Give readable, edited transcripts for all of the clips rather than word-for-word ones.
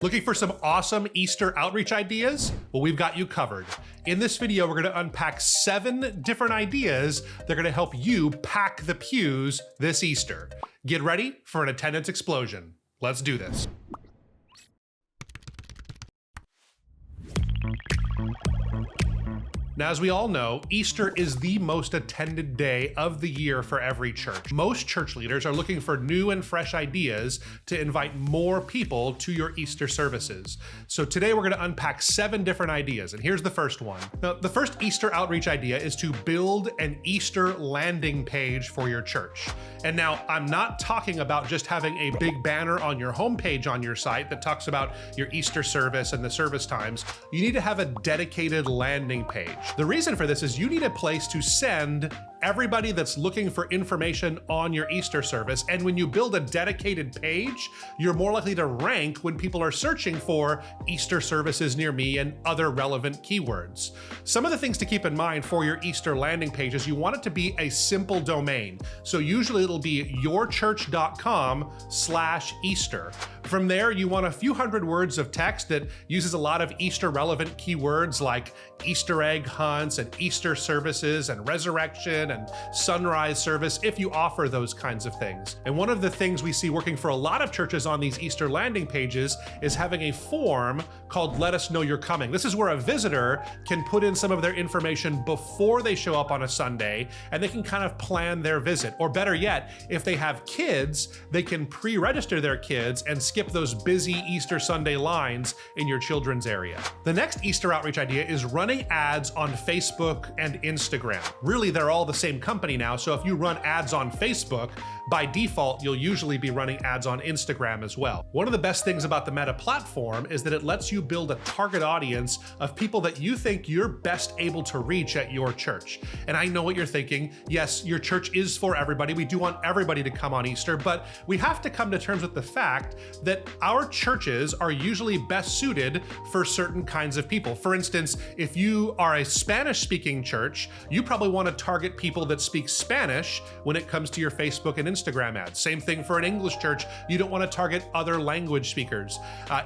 Looking for some awesome Easter outreach ideas? Well, we've got you covered. In this video, we're gonna unpack 7 different ideas that are gonna help you pack the pews this Easter. Get ready for an attendance explosion. Let's do this. Now, as we all know, Easter is the most attended day of the year for every church. Most church leaders are looking for new and fresh ideas to invite more people to your Easter services. So today we're going to unpack 7 different ideas, and here's the first one. Now, the first Easter outreach idea is to build an Easter landing page for your church. And now, I'm not talking about just having a big banner on your homepage on your site that talks about your Easter service and the service times. You need to have a dedicated landing page. The reason for this is you need a place to send everybody that's looking for information on your Easter service. And when you build a dedicated page, you're more likely to rank when people are searching for Easter services near me and other relevant keywords. Some of the things to keep in mind for your Easter landing page is you want it to be a simple domain. So usually it'll be yourchurch.com/Easter. From there, you want a few hundred words of text that uses a lot of Easter relevant keywords like Easter egg hunts and Easter services and resurrection and sunrise service if you offer those kinds of things. And one of the things we see working for a lot of churches on these Easter landing pages is having a form called Let Us Know You're Coming. This is where a visitor can put in some of their information before they show up on a Sunday, and they can kind of plan their visit. Or better yet, if they have kids, they can pre-register their kids and skip those busy Easter Sunday lines in your children's area. The next Easter outreach idea is running ads on Facebook and Instagram. Really, they're all the same company now, so if you run ads on Facebook, by default, you'll usually be running ads on Instagram as well. One of the best things about the Meta platform is that it lets you build a target audience of people that you think you're best able to reach at your church. And I know what you're thinking. Yes, your church is for everybody. We do want everybody to come on Easter, but we have to come to terms with the fact that our churches are usually best suited for certain kinds of people. For instance, if you are a Spanish-speaking church, you probably want to target people that speak Spanish when it comes to your Facebook and Instagram ads. Same thing for an English church. You don't want to target other language speakers.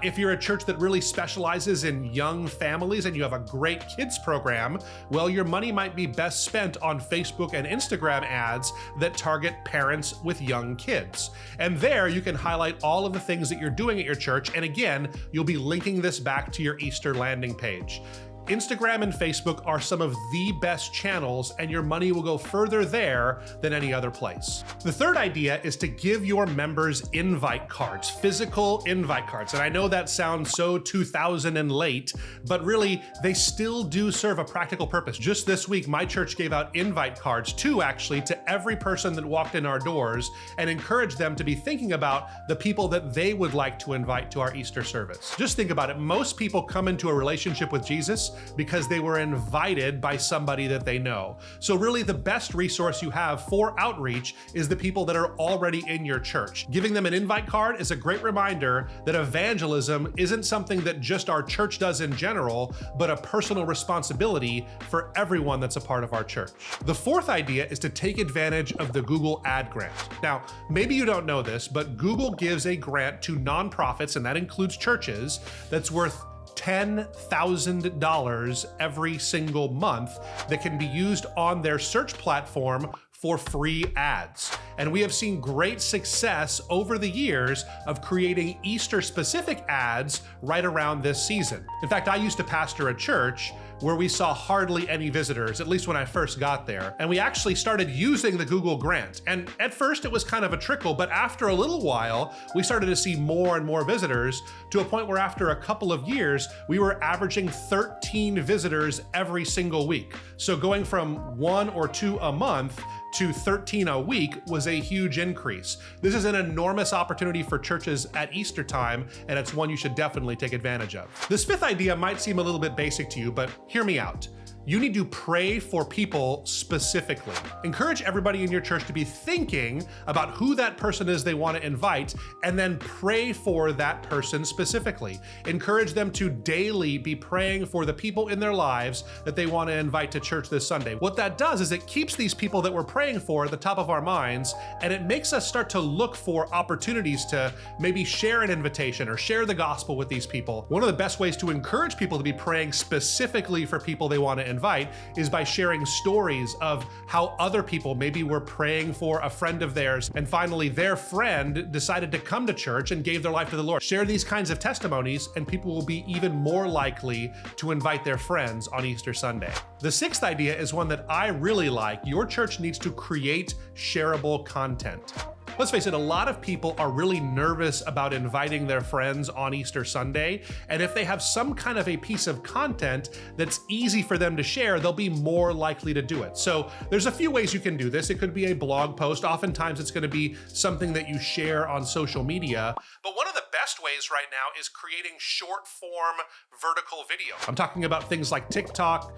If you're a church that really specializes in young families and you have a great kids program, well, your money might be best spent on Facebook and Instagram ads that target parents with young kids. And there you can highlight all of the things that you're doing at your church. And again, you'll be linking this back to your Easter landing page. Instagram and Facebook are some of the best channels, and your money will go further there than any other place. The third idea is to give your members invite cards, physical invite cards. And I know that sounds so 2000 and late, but really they still do serve a practical purpose. Just this week, my church gave out invite cards, 2 actually, to every person that walked in our doors and encouraged them to be thinking about the people that they would like to invite to our Easter service. Just think about it. Most people come into a relationship with Jesus because they were invited by somebody that they know. So really the best resource you have for outreach is the people that are already in your church. Giving them an invite card is a great reminder that evangelism isn't something that just our church does in general, but a personal responsibility for everyone that's a part of our church. The fourth idea is to take advantage of the Google Ad Grant. Now, maybe you don't know this, but Google gives a grant to nonprofits, and that includes churches, that's worth $10,000 every single month that can be used on their search platform for free ads. And we have seen great success over the years of creating Easter-specific ads right around this season. In fact, I used to pastor a church where we saw hardly any visitors, at least when I first got there. And we actually started using the Google Grant. And at first it was kind of a trickle, but after a little while, we started to see more and more visitors to a point where after a couple of years, we were averaging 13 visitors every single week. So going from 1 or 2 a month to 13 a week was a huge increase. This is an enormous opportunity for churches at Easter time, and it's one you should definitely take advantage of. This fifth idea might seem a little bit basic to you, but hear me out. You need to pray for people specifically. Encourage everybody in your church to be thinking about who that person is they want to invite, and then pray for that person specifically. Encourage them to daily be praying for the people in their lives that they want to invite to church this Sunday. What that does is it keeps these people that we're praying for at the top of our minds, and it makes us start to look for opportunities to maybe share an invitation or share the gospel with these people. One of the best ways to encourage people to be praying specifically for people they want to invite is by sharing stories of how other people maybe were praying for a friend of theirs, and finally their friend decided to come to church and gave their life to the Lord. Share these kinds of testimonies and people will be even more likely to invite their friends on Easter Sunday. The sixth idea is one that I really like. Your church needs to create shareable content. Let's face it, a lot of people are really nervous about inviting their friends on Easter Sunday, and if they have some kind of a piece of content that's easy for them to share, they'll be more likely to do it. So there's a few ways you can do this. It could be a blog post. Oftentimes it's going to be something that you share on social media, but one of the best ways right now is creating short form vertical video. I'm talking about things like TikTok,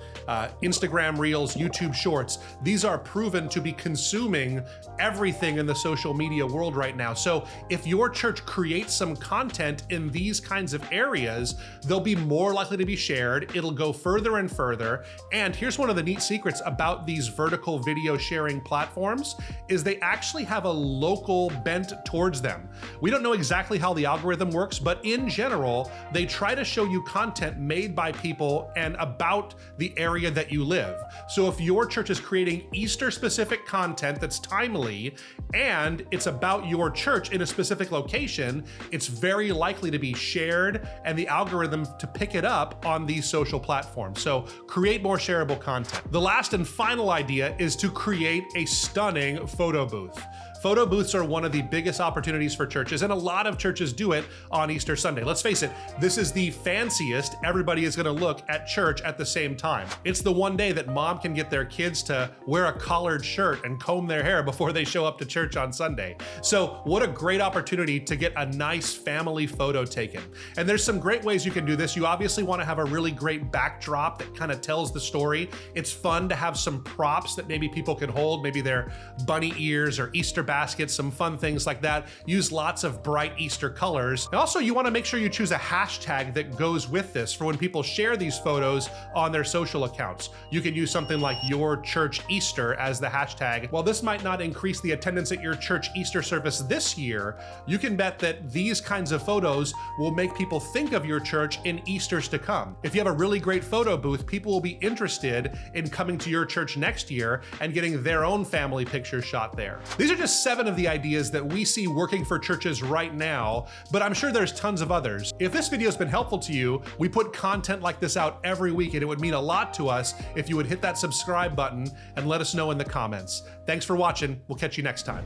Instagram Reels, YouTube Shorts. These are proven to be consuming everything in the social media world right now. So if your church creates some content in these kinds of areas, they'll be more likely to be shared. It'll go further and further. And here's one of the neat secrets about these vertical video sharing platforms is they actually have a local bent towards them. We don't know exactly how the algorithm works, but in general, they try to show you content made by people and about the area that you live. So if your church is creating Easter specific content that's timely and it's about your church in a specific location, it's very likely to be shared and the algorithm to pick it up on these social platforms. So create more shareable content. The last and final idea is to create a stunning photo booth. Photo booths are one of the biggest opportunities for churches, and a lot of churches do it on Easter Sunday. Let's face it, this is the fanciest everybody is gonna look at church at the same time. It's the one day that mom can get their kids to wear a collared shirt and comb their hair before they show up to church on Sunday. So what a great opportunity to get a nice family photo taken. And there's some great ways you can do this. You obviously wanna have a really great backdrop that kind of tells the story. It's fun to have some props that maybe people can hold, maybe their bunny ears or Easter baskets, some fun things like that. Use lots of bright Easter colors. And also you want to make sure you choose a hashtag that goes with this for when people share these photos on their social accounts. You can use something like Your Church Easter as the hashtag. While this might not increase the attendance at your church Easter service this year, you can bet that these kinds of photos will make people think of your church in Easters to come. If you have a really great photo booth, people will be interested in coming to your church next year and getting their own family pictures shot there. These are just 7 of the ideas that we see working for churches right now, but I'm sure there's tons of others. If this video has been helpful to you, we put content like this out every week, and it would mean a lot to us if you would hit that subscribe button and let us know in the comments. Thanks for watching. We'll catch you next time.